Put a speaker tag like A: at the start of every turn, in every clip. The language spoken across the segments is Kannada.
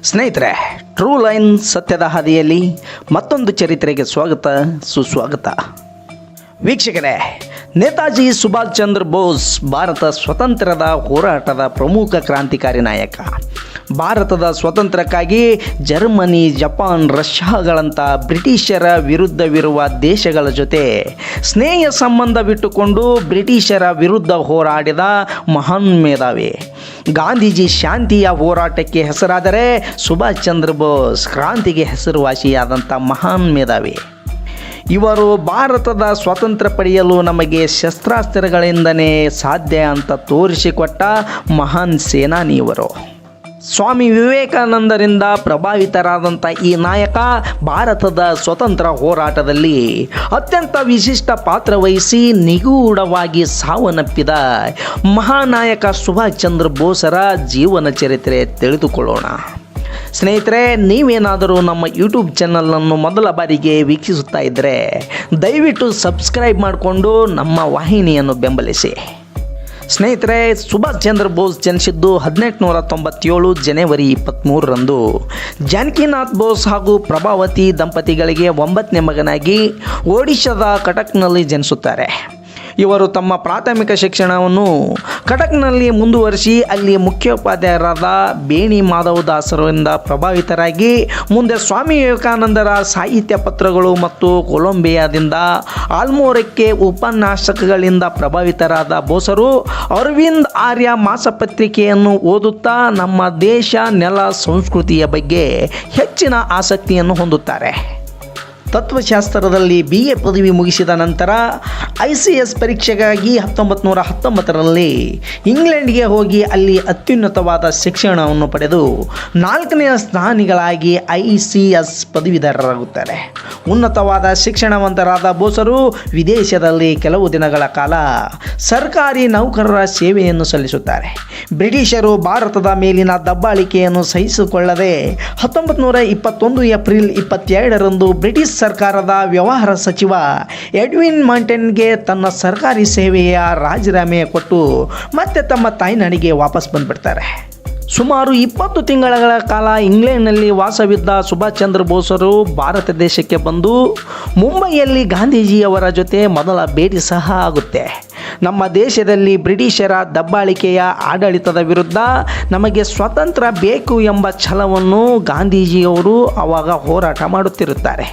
A: ಸ್ನೇಹಿತರೆ, ಟ್ರೂ ಲೈನ್ ಸತ್ಯದ ಹಾದಿಯಲ್ಲಿ ಮತ್ತೊಂದು ಚರಿತ್ರೆಗೆ ಸ್ವಾಗತ ಸುಸ್ವಾಗತ. ವೀಕ್ಷಕರೇ, ನೇತಾಜಿ ಸುಭಾಷ್ ಚಂದ್ರ ಬೋಸ್ ಭಾರತ ಸ್ವಾತಂತ್ರ್ಯದ ಹೋರಾಟದ ಪ್ರಮುಖ ಕ್ರಾಂತಿಕಾರಿ ನಾಯಕ. ಭಾರತದ ಸ್ವಾತಂತ್ರ್ಯಕ್ಕಾಗಿ ಜರ್ಮನಿ, ಜಪಾನ್, ರಷ್ಯಾಗಳಂಥ ಬ್ರಿಟಿಷರ ವಿರುದ್ಧವಿರುವ ದೇಶಗಳ ಜೊತೆ ಸ್ನೇಹ ಸಂಬಂಧವಿಟ್ಟುಕೊಂಡು ಬ್ರಿಟಿಷರ ವಿರುದ್ಧ ಹೋರಾಡಿದ ಮಹಾನ್ ಮೇಧಾವಿ. ಗಾಂಧೀಜಿ ಶಾಂತಿಯ ಹೋರಾಟಕ್ಕೆ ಹೆಸರಾದರೆ ಸುಭಾಷ್ ಚಂದ್ರ ಬೋಸ್ ಕ್ರಾಂತಿಗೆ ಹೆಸರುವಾಸಿಯಾದಂಥ ಮಹಾನ್ ಮೇಧಾವಿ. ಇವರು ಭಾರತದ ಸ್ವಾತಂತ್ರ್ಯ ಪಡೆಯಲು ನಮಗೆ ಶಸ್ತ್ರಾಸ್ತ್ರಗಳಿಂದನೇ ಸಾಧ್ಯ ಅಂತ ತೋರಿಸಿಕೊಟ್ಟ ಮಹಾನ್ ಸೇನಾನಿ ಇವರು. ಸ್ವಾಮಿ ವಿವೇಕಾನಂದರಿಂದ ಪ್ರಭಾವಿತರಾದಂಥ ಈ ನಾಯಕ ಭಾರತದ ಸ್ವತಂತ್ರ ಹೋರಾಟದಲ್ಲಿ ಅತ್ಯಂತ ವಿಶಿಷ್ಟ ಪಾತ್ರ ವಹಿಸಿ ನಿಗೂಢವಾಗಿ ಸಾವನ್ನಪ್ಪಿದ ಮಹಾನಾಯಕ ಸುಭಾಷ್ ಚಂದ್ರ ಬೋಸರ ಜೀವನ ಚರಿತ್ರೆ ತಿಳಿದುಕೊಳ್ಳೋಣ. ಸ್ನೇಹಿತರೆ, ನೀವೇನಾದರೂ ನಮ್ಮ ಯೂಟ್ಯೂಬ್ ಚಾನಲನ್ನು ಮೊದಲ ಬಾರಿಗೆ ವೀಕ್ಷಿಸುತ್ತಾ ಇದ್ದರೆ ದಯವಿಟ್ಟು ಸಬ್ಸ್ಕ್ರೈಬ್ ಮಾಡಿಕೊಂಡು ನಮ್ಮ ವಾಹಿನಿಯನ್ನು ಬೆಂಬಲಿಸಿ. ಸ್ನೇಹಿತರೆ, ಸುಭಾಷ್ ಚಂದ್ರ ಬೋಸ್ ಜನಿಸಿದ್ದು 1897 ಜನವರಿ 23ರಂದು ಜಾನಕಿನಾಥ್ ಬೋಸ್ ಹಾಗೂ ಪ್ರಭಾವತಿ ದಂಪತಿಗಳಿಗೆ 9ನೇ ಮಗನಾಗಿ ಒಡಿಶಾದ ಕಟಕ್ನಲ್ಲಿ ಜನಿಸುತ್ತಾರೆ. ಇವರು ತಮ್ಮ ಪ್ರಾಥಮಿಕ ಶಿಕ್ಷಣವನ್ನು ಕಟಕ್ನಲ್ಲಿ ಮುಂದುವರಿಸಿ ಅಲ್ಲಿ ಮುಖ್ಯೋಪಾಧ್ಯಾಯರಾದ ಬೇಣಿ ಮಾಧವ ದಾಸರಿಂದ ಪ್ರಭಾವಿತರಾಗಿ ಮುಂದೆ ಸ್ವಾಮಿ ವಿವೇಕಾನಂದರ ಸಾಹಿತ್ಯ ಪತ್ರಗಳು ಮತ್ತು ಕೊಲಂಬಿಯಾದಿಂದ ಆಲ್ಮೋರಕ್ಕೆ ಉಪನ್ಯಾಸಕಗಳಿಂದ ಪ್ರಭಾವಿತರಾದ ಬೋಸರು ಅರವಿಂದ್ ಆರ್ಯ ಮಾಸಪತ್ರಿಕೆಯನ್ನು ಓದುತ್ತಾ ನಮ್ಮ ದೇಶ, ನೆಲ, ಸಂಸ್ಕೃತಿಯ ಬಗ್ಗೆ ಹೆಚ್ಚಿನ ಆಸಕ್ತಿಯನ್ನು ಹೊಂದುತ್ತಾರೆ. ತತ್ವಶಾಸ್ತ್ರದಲ್ಲಿ BA ಪದವಿ ಮುಗಿಸಿದ ನಂತರ ICS ಪರೀಕ್ಷೆಗಾಗಿ 1919ರಲ್ಲಿ ಇಂಗ್ಲೆಂಡ್ಗೆ ಹೋಗಿ ಅಲ್ಲಿ ಅತ್ಯುನ್ನತವಾದ ಶಿಕ್ಷಣವನ್ನು ಪಡೆದು 4ನೇ ಸ್ಥಾನಿಗಳಾಗಿ ICS ಪದವೀಧರರಾಗುತ್ತಾರೆ. ಉನ್ನತವಾದ ಶಿಕ್ಷಣವಂತರಾದ ಬೋಸರು ವಿದೇಶದಲ್ಲಿ ಕೆಲವು ದಿನಗಳ ಕಾಲ ಸರ್ಕಾರಿ ನೌಕರರ ಸೇವೆಯನ್ನು ಸಲ್ಲಿಸುತ್ತಾರೆ. ಬ್ರಿಟಿಷರು ಭಾರತದ ಮೇಲಿನ ದಬ್ಬಾಳಿಕೆಯನ್ನು ಸಹಿಸಿಕೊಳ್ಳದೆ 1921 ಏಪ್ರಿಲ್ 22ರಂದು ಬ್ರಿಟಿಷ್ ಸರ್ಕಾರದ ವ್ಯವಹಾರ ಸಚಿವ ಎಡ್ವಿನ್ ಮಾಂಟೆನ್ಗೆ ತನ್ನ ಸರ್ಕಾರಿ ಸೇವೆಯ ರಾಜೀನಾಮೆ ಕೊಟ್ಟು ಮತ್ತೆ ತಮ್ಮ ತಾಯ್ನಾಡಿಗೆ ವಾಪಸ್ ಬಂದುಬಿಡ್ತಾರೆ. ಸುಮಾರು 20 ತಿಂಗಳ ಕಾಲ ಇಂಗ್ಲೆಂಡ್ನಲ್ಲಿ ವಾಸವಿದ್ದ ಸುಭಾಷ್ ಚಂದ್ರ ಬೋಸರು ಭಾರತ ದೇಶಕ್ಕೆ ಬಂದು ಮುಂಬಯಿಯಲ್ಲಿ ಗಾಂಧೀಜಿಯವರ ಜೊತೆ ಮೊದಲ ಭೇಟಿ ಸಹ ಆಗುತ್ತೆ. ನಮ್ಮ ದೇಶದಲ್ಲಿ ಬ್ರಿಟಿಷರ ದಬ್ಬಾಳಿಕೆಯ ಆಡಳಿತದ ವಿರುದ್ಧ ನಮಗೆ ಸ್ವಾತಂತ್ರ್ಯ ಬೇಕು ಎಂಬ ಛಲವನ್ನು ಗಾಂಧೀಜಿಯವರು ಆವಾಗ ಹೋರಾಟ ಮಾಡುತ್ತಿರುತ್ತಾರೆ.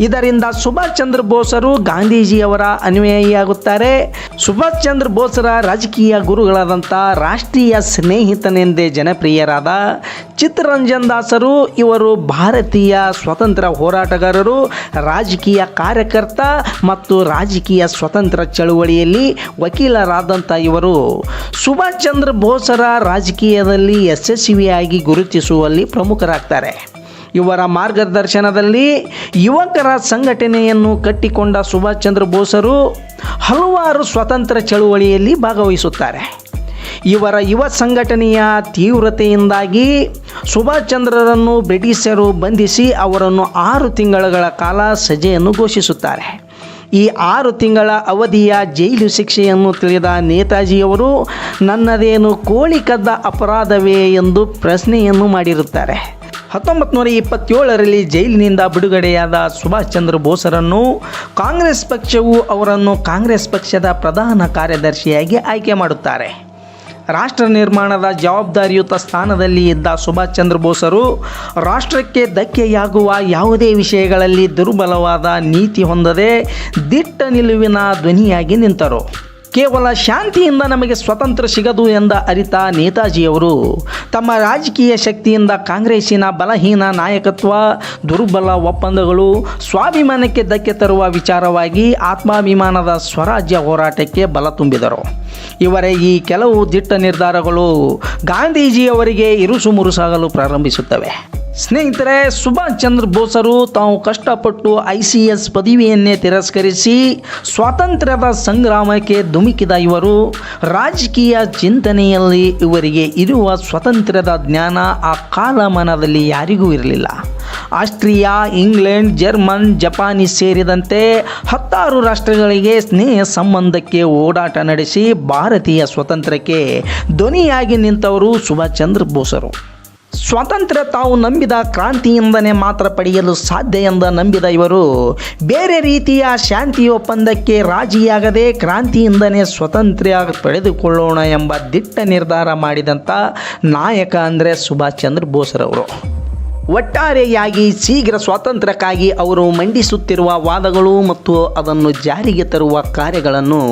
A: ಇದರಿಂದ ಸುಭಾಷ್ ಚಂದ್ರ ಬೋಸರು ಗಾಂಧೀಜಿಯವರ ಅನುಯಾಯಿಯಾಗುತ್ತಾರೆ. ಸುಭಾಷ್ ಚಂದ್ರ ಬೋಸರ ರಾಜಕೀಯ ಗುರುಗಳಾದಂಥ ರಾಷ್ಟ್ರೀಯ ಸ್ನೇಹಿತನೆಂದೇ ಜನಪ್ರಿಯರಾದ ಚಿತ್ತರಂಜನ್ ದಾಸರು ಇವರು ಭಾರತೀಯ ಸ್ವಾತಂತ್ರ್ಯ ಹೋರಾಟಗಾರರು, ರಾಜಕೀಯ ಕಾರ್ಯಕರ್ತ ಮತ್ತು ರಾಜಕೀಯ ಸ್ವಾತಂತ್ರ್ಯ ಚಳುವಳಿಯಲ್ಲಿ ವಕೀಲರಾದಂಥ ಇವರು ಸುಭಾಷ್ ಚಂದ್ರ ಬೋಸರ ರಾಜಕೀಯದಲ್ಲಿ ಯಶಸ್ವಿಯಾಗಿ ಗುರುತಿಸುವಲ್ಲಿ ಪ್ರಮುಖರಾಗ್ತಾರೆ. ಇವರ ಮಾರ್ಗದರ್ಶನದಲ್ಲಿ ಯುವಕರ ಸಂಘಟನೆಯನ್ನು ಕಟ್ಟಿಕೊಂಡ ಸುಭಾಷ್ ಚಂದ್ರ ಬೋಸರು ಹಲವಾರು ಸ್ವಾತಂತ್ರ್ಯ ಚಳುವಳಿಯಲ್ಲಿ ಭಾಗವಹಿಸುತ್ತಾರೆ. ಇವರ ಯುವ ಸಂಘಟನೆಯ ತೀವ್ರತೆಯಿಂದಾಗಿ ಸುಭಾಷ್ ಚಂದ್ರರನ್ನು ಬ್ರಿಟಿಷರು ಬಂಧಿಸಿ ಅವರನ್ನು 6 ತಿಂಗಳ ಕಾಲ ಸಜೆಯನ್ನು ಘೋಷಿಸುತ್ತಾರೆ. ಈ 6 ತಿಂಗಳ ಅವಧಿಯ ಜೈಲು ಶಿಕ್ಷೆಯನ್ನು ತಿಳಿದ ನೇತಾಜಿಯವರು ನನ್ನದೇನು ಕೋಳಿ ಕದ್ದ ಅಪರಾಧವೇ ಎಂದು ಪ್ರಶ್ನೆಯನ್ನು ಮಾಡಿರುತ್ತಾರೆ. 1927ರಲ್ಲಿ ಜೈಲಿನಿಂದ ಬಿಡುಗಡೆಯಾದ ಸುಭಾಷ್ ಚಂದ್ರ ಬೋಸರನ್ನು ಕಾಂಗ್ರೆಸ್ ಪಕ್ಷವು ಅವರನ್ನು ಕಾಂಗ್ರೆಸ್ ಪಕ್ಷದ ಪ್ರಧಾನ ಕಾರ್ಯದರ್ಶಿಯಾಗಿ ಆಯ್ಕೆ ಮಾಡುತ್ತಾರೆ. ರಾಷ್ಟ್ರ ನಿರ್ಮಾಣದ ಜವಾಬ್ದಾರಿಯುತ ಸ್ಥಾನದಲ್ಲಿ ಇದ್ದ ಸುಭಾಷ್ ಚಂದ್ರ ಬೋಸರು ರಾಷ್ಟ್ರಕ್ಕೆ ಧಕ್ಕೆಯಾಗುವ ಯಾವುದೇ ವಿಷಯಗಳಲ್ಲಿ ದುರ್ಬಲವಾದ ನೀತಿ ಹೊಂದದೆ ದಿಟ್ಟ ನಿಲುವಿನ ಧ್ವನಿಯಾಗಿ ನಿಂತರು. ಕೇವಲ ಶಾಂತಿಯಿಂದ ನಮಗೆ ಸ್ವಾತಂತ್ರ್ಯ ಸಿಗದು ಎಂದ ಅರಿತ ನೇತಾಜಿಯವರು ತಮ್ಮ ರಾಜಕೀಯ ಶಕ್ತಿಯಿಂದ ಕಾಂಗ್ರೆಸ್ಸಿನ ಬಲಹೀನ ನಾಯಕತ್ವ, ದುರ್ಬಲ ಒಪ್ಪಂದಗಳು, ಸ್ವಾಭಿಮಾನಕ್ಕೆ ಧಕ್ಕೆ ತರುವ ವಿಚಾರವಾಗಿ ಆತ್ಮಾಭಿಮಾನದ ಸ್ವರಾಜ್ಯ ಹೋರಾಟಕ್ಕೆ ಬಲ ತುಂಬಿದರು. ಇವರ ಈ ಕೆಲವು ದಿಟ್ಟ ನಿರ್ಧಾರಗಳು ಗಾಂಧೀಜಿಯವರಿಗೆ ಇರುಸು ಮುರುಸಾಗಲು ಪ್ರಾರಂಭಿಸುತ್ತವೆ. ಸ್ನೇಹಿತರೆ, ಸುಭಾಷ್ ಚಂದ್ರ ಬೋಸರು ತಾವು ಕಷ್ಟಪಟ್ಟು ICS ಪದವಿಯನ್ನೇ ತಿರಸ್ಕರಿಸಿ ಸ್ವಾತಂತ್ರ್ಯದ ಸಂಗ್ರಾಮಕ್ಕೆ ಧುಮುಕಿದ ಇವರು ರಾಜಕೀಯ ಚಿಂತನೆಯಲ್ಲಿ ಇವರಿಗೆ ಇರುವ ಸ್ವಾತಂತ್ರ್ಯದ ಜ್ಞಾನ ಆ ಕಾಲಮಾನದಲ್ಲಿ ಯಾರಿಗೂ ಇರಲಿಲ್ಲ. ಆಸ್ಟ್ರಿಯಾ, ಇಂಗ್ಲೆಂಡ್, ಜರ್ಮನ್, ಜಪಾನೀಸ್ ಸೇರಿದಂತೆ 10 ರಾಷ್ಟ್ರಗಳಿಗೆ ಸ್ನೇಹ ಸಂಬಂಧಕ್ಕೆ ಓಡಾಟ ನಡೆಸಿ ಭಾರತೀಯ ಸ್ವಾತಂತ್ರ್ಯಕ್ಕೆ ಧ್ವನಿಯಾಗಿ ನಿಂತವರು ಸುಭಾಷ್ ಚಂದ್ರ ಬೋಸರು. ಸ್ವಾತಂತ್ರ್ಯ ತಾವು ನಂಬಿದ ಕ್ರಾಂತಿಯಿಂದನೇ ಮಾತ್ರ ಪಡೆಯಲು ಸಾಧ್ಯ ಎಂದ ನಂಬಿದ ಇವರು ಬೇರೆ ರೀತಿಯ ಶಾಂತಿ ಒಪ್ಪಂದಕ್ಕೆ ರಾಜಿಯಾಗದೆ ಕ್ರಾಂತಿಯಿಂದನೇ ಸ್ವಾತಂತ್ರ್ಯ ಪಡೆದುಕೊಳ್ಳೋಣ ಎಂಬ ದಿಟ್ಟ ನಿರ್ಧಾರ ಮಾಡಿದಂಥ ನಾಯಕ ಅಂದರೆ ಸುಭಾಷ್ ಚಂದ್ರ ಬೋಸ್ರವರು. ಒಟ್ಟಾರೆಯಾಗಿ ಶೀಘ್ರ ಸ್ವಾತಂತ್ರ್ಯಕ್ಕಾಗಿ ಅವರು ಮಂಡಿಸುತ್ತಿರುವ ವಾದಗಳು ಮತ್ತು ಅದನ್ನು ಜಾರಿಗೆ ತರುವ ಕಾರ್ಯಗಳನ್ನು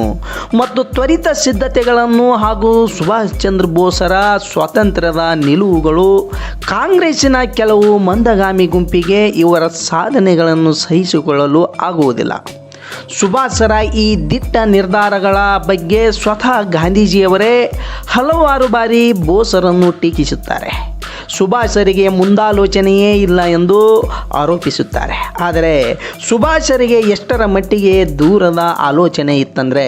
A: ಮತ್ತು ತ್ವರಿತ ಸಿದ್ಧತೆಗಳನ್ನು ಹಾಗೂ ಸುಭಾಷ್ ಚಂದ್ರ ಬೋಸರ ಸ್ವಾತಂತ್ರ್ಯದ ನಿಲುವುಗಳು ಕಾಂಗ್ರೆಸ್ಸಿನ ಕೆಲವು ಮಂದಗಾಮಿ ಗುಂಪಿಗೆ ಇವರ ಸಾಧನೆಗಳನ್ನು ಸಹಿಸಿಕೊಳ್ಳಲು ಆಗುವುದಿಲ್ಲ. ಸುಭಾಷರ ಈ ದಿಟ್ಟ ನಿರ್ಧಾರಗಳ ಬಗ್ಗೆ ಸ್ವತಃ ಗಾಂಧೀಜಿಯವರೇ ಹಲವಾರು ಬಾರಿ ಬೋಸರನ್ನು ಟೀಕಿಸುತ್ತಾರೆ. ಸುಭಾಷರಿಗೆ ಮುಂದಾಲೋಚನೆಯೇ ಇಲ್ಲ ಎಂದು ಆರೋಪಿಸುತ್ತಾರೆ. ಆದರೆ ಸುಭಾಷರಿಗೆ ಎಷ್ಟರ ಮಟ್ಟಿಗೆ ದೂರದ ಆಲೋಚನೆ ಇತ್ತಂದರೆ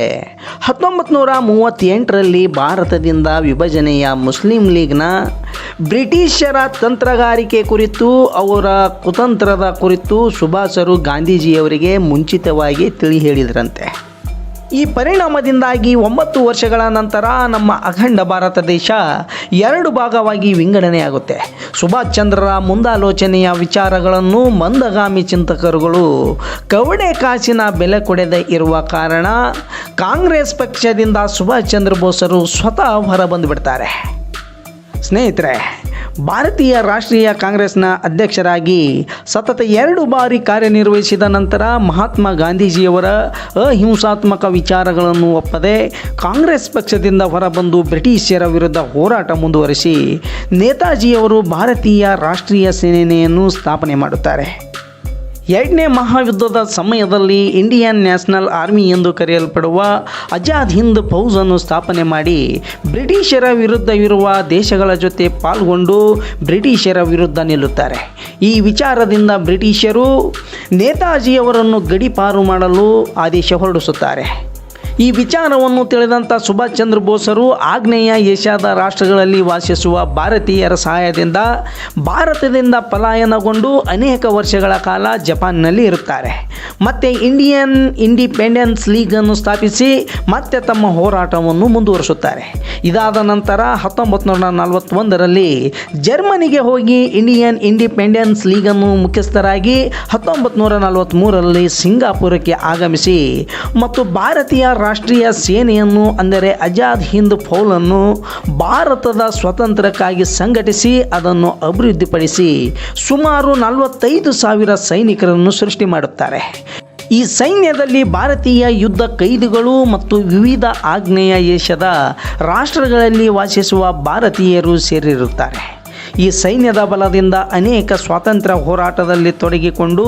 A: 1938ರಲ್ಲಿ ಭಾರತದಿಂದ ವಿಭಜನೆಯ ಮುಸ್ಲಿಂ ಲೀಗ್ನ ಬ್ರಿಟಿಷರ ತಂತ್ರಗಾರಿಕೆ ಕುರಿತು ಅವರ ಕುತಂತ್ರದ ಕುರಿತು ಸುಭಾಷರು ಗಾಂಧೀಜಿಯವರಿಗೆ ಮುಂಚಿತವಾಗಿ ತಿಳಿ ಹೇಳಿದರಂತೆ. ಈ ಪರಿಣಾಮದಿಂದಾಗಿ 9 ವರ್ಷಗಳ ನಂತರ ನಮ್ಮ ಅಖಂಡ ಭಾರತ ದೇಶ 2 ಭಾಗವಾಗಿ ವಿಂಗಡಣೆಯಾಗುತ್ತೆ. ಸುಭಾಷ್ ಚಂದ್ರರ ಮುಂದಾಲೋಚನೆಯ ವಿಚಾರಗಳನ್ನು ಮಂದಗಾಮಿ ಚಿಂತಕರುಗಳು ಕವಡೆ ಕಾಸಿನ ಬೆಲೆ ಕೊಡದೆ ಇರುವ ಕಾರಣ ಕಾಂಗ್ರೆಸ್ ಪಕ್ಷದಿಂದ ಸುಭಾಷ್ ಚಂದ್ರ ಬೋಸರು ಸ್ವತಃ ಹೊರಬಂದುಬಿಡ್ತಾರೆ. ಸ್ನೇಹಿತರೆ, ಭಾರತೀಯ ರಾಷ್ಟ್ರೀಯ ಕಾಂಗ್ರೆಸ್ನ ಅಧ್ಯಕ್ಷರಾಗಿ ಸತತ 2 ಬಾರಿ ಕಾರ್ಯನಿರ್ವಹಿಸಿದ ನಂತರ ಮಹಾತ್ಮ ಗಾಂಧೀಜಿಯವರ ಅಹಿಂಸಾತ್ಮಕ ವಿಚಾರಗಳನ್ನು ಒಪ್ಪದೆ ಕಾಂಗ್ರೆಸ್ ಪಕ್ಷದಿಂದ ಹೊರಬಂದು ಬ್ರಿಟಿಷರ ವಿರುದ್ಧ ಹೋರಾಟ ಮುಂದುವರಿಸಿ ನೇತಾಜಿಯವರು ಭಾರತೀಯ ರಾಷ್ಟ್ರೀಯ ಸೇನೆಯನ್ನು ಸ್ಥಾಪನೆ ಮಾಡುತ್ತಾರೆ. 2ನೇ ಮಹಾಯುದ್ಧದ ಸಮಯದಲ್ಲಿ ಇಂಡಿಯನ್ ನ್ಯಾಷನಲ್ ಆರ್ಮಿ ಎಂದು ಕರೆಯಲ್ಪಡುವ ಆಜಾದ್ ಹಿಂದ್ ಫೌಜನ್ನು ಸ್ಥಾಪನೆ ಮಾಡಿ ಬ್ರಿಟಿಷರ ವಿರುದ್ಧವಿರುವ ದೇಶಗಳ ಜೊತೆ ಪಾಲ್ಗೊಂಡು ಬ್ರಿಟಿಷರ ವಿರುದ್ಧ ನಿಲ್ಲುತ್ತಾರೆ. ಈ ವಿಚಾರದಿಂದ ಬ್ರಿಟಿಷರು ನೇತಾಜಿಯವರನ್ನು ಗಡೀಪಾರು ಮಾಡಲು ಆದೇಶ ಹೊರಡಿಸುತ್ತಾರೆ. ಈ ವಿಚಾರವನ್ನು ತಿಳಿದಂಥ ಸುಭಾಷ್ ಚಂದ್ರ ಬೋಸರು ಆಗ್ನೇಯ ಏಷ್ಯಾದ ರಾಷ್ಟ್ರಗಳಲ್ಲಿ ವಾಸಿಸುವ ಭಾರತೀಯರ ಸಹಾಯದಿಂದ ಭಾರತದಿಂದ ಪಲಾಯನಗೊಂಡು ಅನೇಕ ವರ್ಷಗಳ ಕಾಲ ಜಪಾನ್ನಲ್ಲಿ ಇರುತ್ತಾರೆ. ಮತ್ತು ಇಂಡಿಯನ್ ಇಂಡಿಪೆಂಡೆನ್ಸ್ ಲೀಗನ್ನು ಸ್ಥಾಪಿಸಿ ಮತ್ತೆ ತಮ್ಮ ಹೋರಾಟವನ್ನು ಮುಂದುವರಿಸುತ್ತಾರೆ. ಇದಾದ ನಂತರ 1941ರಲ್ಲಿ ಜರ್ಮನಿಗೆ ಹೋಗಿ ಇಂಡಿಯನ್ ಇಂಡಿಪೆಂಡೆನ್ಸ್ ಲೀಗನ್ನು ಮುಖ್ಯಸ್ಥರಾಗಿ 1943ರಲ್ಲಿ ಸಿಂಗಾಪುರಕ್ಕೆ ಆಗಮಿಸಿ ಮತ್ತು ಭಾರತೀಯ ರಾಷ್ಟ್ರೀಯ ಸೇನೆಯನ್ನು ಅಂದರೆ ಆಜಾದ್ ಹಿಂದ್ ಫೌಜನ್ನು ಭಾರತದ ಸ್ವಾತಂತ್ರ್ಯಕ್ಕಾಗಿ ಸಂಘಟಿಸಿ ಅದನ್ನು ಅಭಿವೃದ್ಧಿಪಡಿಸಿ ಸುಮಾರು 45,000 ಸೈನಿಕರನ್ನು ಸೃಷ್ಟಿ ಮಾಡುತ್ತಾರೆ. ಈ ಸೈನ್ಯದಲ್ಲಿ ಭಾರತೀಯ ಯುದ್ಧ ಕೈದಿಗಳು ಮತ್ತು ವಿವಿಧ ಆಗ್ನೇಯ ಏಷ್ಯಾದ ರಾಷ್ಟ್ರಗಳಲ್ಲಿ ವಾಸಿಸುವ ಭಾರತೀಯರು ಸೇರಿರುತ್ತಾರೆ. ಈ ಸೈನ್ಯದ ಬಲದಿಂದ ಅನೇಕ ಸ್ವಾತಂತ್ರ್ಯ ಹೋರಾಟದಲ್ಲಿ ತೊಡಗಿಕೊಂಡು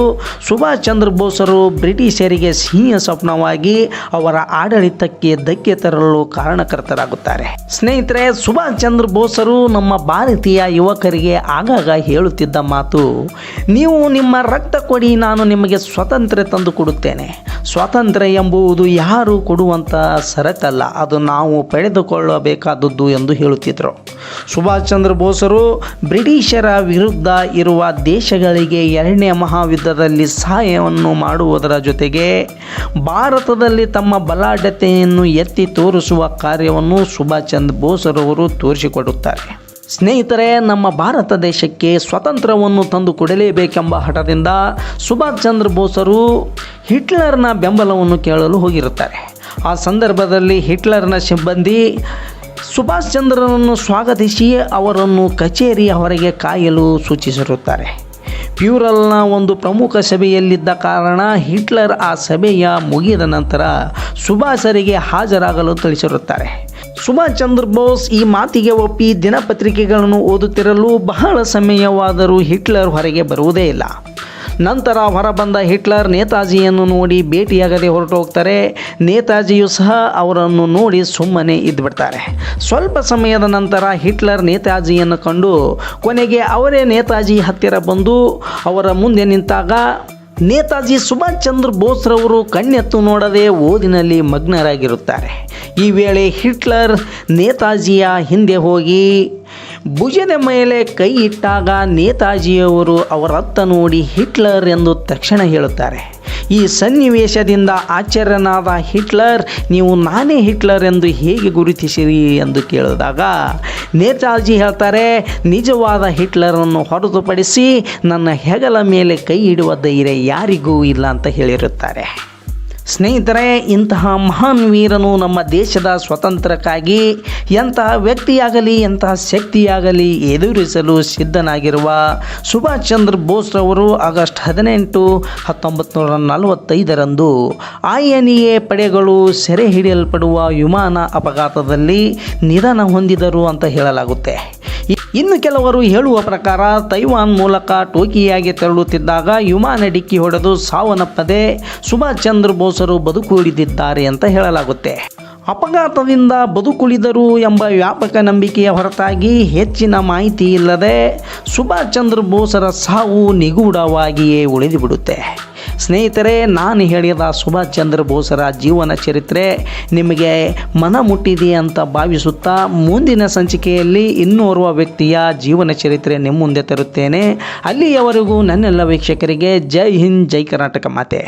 A: ಸುಭಾಷ್ ಚಂದ್ರ ಬೋಸರು ಬ್ರಿಟಿಷರಿಗೆ ಸಿಹಿಯ ಸ್ವಪ್ನವಾಗಿ ಅವರ ಆಡಳಿತಕ್ಕೆ ಧಕ್ಕೆ ತರಲು ಕಾರಣಕರ್ತರಾಗುತ್ತಾರೆ. ಸ್ನೇಹಿತರೆ, ಸುಭಾಷ್ ಚಂದ್ರ ಬೋಸರು ನಮ್ಮ ಭಾರತೀಯ ಯುವಕರಿಗೆ ಆಗಾಗ ಹೇಳುತ್ತಿದ್ದ ಮಾತು, ನೀವು ನಿಮ್ಮ ರಕ್ತ ಕೊಡಿ, ನಾನು ನಿಮಗೆ ಸ್ವಾತಂತ್ರ್ಯ ತಂದು ಕೊಡುತ್ತೇನೆ. ಸ್ವಾತಂತ್ರ್ಯ ಎಂಬುದು ಯಾರು ಕೊಡುವಂಥ ಸರಕಲ್ಲ, ಅದು ನಾವು ಪಡೆದುಕೊಳ್ಳಬೇಕಾದದ್ದು ಎಂದು ಹೇಳುತ್ತಿದ್ದರು. ಸುಭಾಷ್ ಚಂದ್ರ ಬೋಸರು ಬ್ರಿಟಿಷರ ವಿರುದ್ಧ ಇರುವ ದೇಶಗಳಿಗೆ 2ನೇ ಮಹಾಯುದ್ಧದಲ್ಲಿ ಸಹಾಯವನ್ನು ಮಾಡುವುದರ ಜೊತೆಗೆ ಭಾರತದಲ್ಲಿ ತಮ್ಮ ಬಲಾಢ್ಯತೆಯನ್ನು ಎತ್ತಿ ತೋರಿಸುವ ಕಾರ್ಯವನ್ನು ಸುಭಾಷ್ ಚಂದ್ರ ಬೋಸರವರು ತೋರಿಸಿಕೊಡುತ್ತಾರೆ. ಸ್ನೇಹಿತರೆ, ನಮ್ಮ ಭಾರತ ದೇಶಕ್ಕೆ ಸ್ವಾತಂತ್ರ್ಯವನ್ನು ತಂದು ಕೊಡಲೇಬೇಕೆಂಬ ಹಠದಿಂದ ಸುಭಾಷ್ ಚಂದ್ರ ಬೋಸರು ಹಿಟ್ಲರ್ನ ಬೆಂಬಲವನ್ನು ಕೇಳಲು ಹೋಗಿರುತ್ತಾರೆ. ಆ ಸಂದರ್ಭದಲ್ಲಿ ಹಿಟ್ಲರ್ನ ಸಿಬ್ಬಂದಿ ಸುಭಾಷ್ ಚಂದ್ರನನ್ನು ಸ್ವಾಗತಿಸಿ ಅವರನ್ನು ಕಚೇರಿಯ ಹೊರಗೆ ಕಾಯಲು ಸೂಚಿಸಿರುತ್ತಾರೆ. ಪ್ಯೂರಲ್ನ ಒಂದು ಪ್ರಮುಖ ಸಭೆಯಲ್ಲಿದ್ದ ಕಾರಣ ಹಿಟ್ಲರ್ ಆ ಸಭೆಯ ಮುಗಿದ ನಂತರ ಸುಭಾಷರಿಗೆ ಹಾಜರಾಗಲು ತಿಳಿಸಿರುತ್ತಾರೆ. ಸುಭಾಷ್ ಚಂದ್ರ ಬೋಸ್ ಈ ಮಾತಿಗೆ ಒಪ್ಪಿ ದಿನಪತ್ರಿಕೆಗಳನ್ನು ಓದುತ್ತಿರಲು ಬಹಳ ಸಮಯವಾದರೂ ಹಿಟ್ಲರ್ ಹೊರಗೆ ಬರುವುದೇ ಇಲ್ಲ. ನಂತರ ಹೊರಬಂದ ಹಿಟ್ಲರ್ ನೇತಾಜಿಯನ್ನು ನೋಡಿ ಭೇಟಿಯಾಗದೆ ಹೊರಟು ಹೋಗ್ತಾರೆ. ನೇತಾಜಿಯು ಸಹ ಅವರನ್ನು ನೋಡಿ ಸುಮ್ಮನೆ ಇದ್ದುಬಿಡ್ತಾರೆ. ಸ್ವಲ್ಪ ಸಮಯದ ನಂತರ ಹಿಟ್ಲರ್ ನೇತಾಜಿಯನ್ನು ಕಂಡು ಕೊನೆಗೆ ಅವರೇ ನೇತಾಜಿ ಹತ್ತಿರ ಬಂದು ಅವರ ಮುಂದೆ ನಿಂತಾಗ ನೇತಾಜಿ ಸುಭಾಷ್ ಚಂದ್ರ ಬೋಸ್ರವರು ಕಣ್ಣೆತ್ತು ನೋಡದೆ ಓದಿನಲ್ಲಿ ಮಗ್ನರಾಗಿರುತ್ತಾರೆ. ಈ ವೇಳೆ ಹಿಟ್ಲರ್ ನೇತಾಜಿಯ ಹಿಂದೆ ಹೋಗಿ ಭುಜದ ಮೇಲೆ ಕೈ ಇಟ್ಟಾಗ ನೇತಾಜಿಯವರು ಅವರತ್ತ ನೋಡಿ ಹಿಟ್ಲರ್ ಎಂದು ತಕ್ಷಣ ಹೇಳುತ್ತಾರೆ. ಈ ಸನ್ನಿವೇಶದಿಂದ ಆಶ್ಚರ್ಯನಾದ ಹಿಟ್ಲರ್, ನೀವು ನಾನೇ ಹಿಟ್ಲರ್ ಎಂದು ಹೇಗೆ ಗುರುತಿಸಿರಿ ಎಂದು ಕೇಳಿದಾಗ ನೇತಾಜಿ ಹೇಳ್ತಾರೆ, ನಿಜವಾದ ಹಿಟ್ಲರನ್ನು ಹೊರತುಪಡಿಸಿ ನನ್ನ ಹೆಗಲ ಮೇಲೆ ಕೈ ಇಡುವ ಧೈರ್ಯ ಯಾರಿಗೂ ಇಲ್ಲ ಅಂತ ಹೇಳಿರುತ್ತಾರೆ. ಸ್ನೇಹಿತರೆ, ಇಂತಹ ಮಹಾನ್ ವೀರನು ನಮ್ಮ ದೇಶದ ಸ್ವಾತಂತ್ರ್ಯಕ್ಕಾಗಿ ಎಂತಹ ವ್ಯಕ್ತಿಯಾಗಲಿ ಎಂತಹ ಶಕ್ತಿಯಾಗಲಿ ಎದುರಿಸಲು ಸಿದ್ಧನಾಗಿರುವ ಸುಭಾಷ್ ಚಂದ್ರ ಬೋಸ್ರವರು ಆಗಸ್ಟ್ 18, 1945ರಂದು INA ಪಡೆಗಳು ಸೆರೆ ಹಿಡಿಯಲ್ಪಡುವ ವಿಮಾನ ಅಪಘಾತದಲ್ಲಿ ನಿಧನ ಹೊಂದಿದರು ಅಂತ ಹೇಳಲಾಗುತ್ತೆ. ಇನ್ನು ಕೆಲವರು ಹೇಳುವ ಪ್ರಕಾರ ತೈವಾನ್ ಮೂಲಕ ಟೋಕಿಯೋಗೆ ತೆರಳುತ್ತಿದ್ದಾಗ ವಿಮಾನ ಡಿಕ್ಕಿ ಹೊಡೆದು ಸಾವನ್ನಪ್ಪದೆ ಸುಭಾಷ್ ಚಂದ್ರ ಬೋಸರು ಬದುಕುಳಿದಿದ್ದಾರೆ ಅಂತ ಹೇಳಲಾಗುತ್ತೆ. ಅಪಘಾತದಿಂದ ಬದುಕುಳಿದರು ಎಂಬ ವ್ಯಾಪಕ ನಂಬಿಕೆಯ ಹೊರತಾಗಿ ಹೆಚ್ಚಿನ ಮಾಹಿತಿ ಇಲ್ಲದೆ ಸುಭಾಷ್ ಚಂದ್ರ ಬೋಸರ ಸಾವು ನಿಗೂಢವಾಗಿಯೇ ಉಳಿದುಬಿಡುತ್ತೆ. ಸ್ನೇಹಿತರೆ, ನಾನು ಹೇಳಿದ ಸುಭಾಷ್ ಚಂದ್ರ ಬೋಸರ ಜೀವನ ಚರಿತ್ರೆ ನಿಮಗೆ ಮನ ಮುಟ್ಟಿದೆ ಅಂತ ಭಾವಿಸುತ್ತಾ ಮುಂದಿನ ಸಂಚಿಕೆಯಲ್ಲಿ ಇನ್ನೋರ್ವ ವ್ಯಕ್ತಿಯ ಜೀವನ ಚರಿತ್ರೆ ನಿಮ್ಮ ಮುಂದೆ ತರುತ್ತೇನೆ. ಅಲ್ಲಿಯವರೆಗೂ ನನ್ನೆಲ್ಲ ವೀಕ್ಷಕರಿಗೆ ಜೈ ಹಿಂದ್, ಜೈ ಕರ್ನಾಟಕ ಮಾತೆ.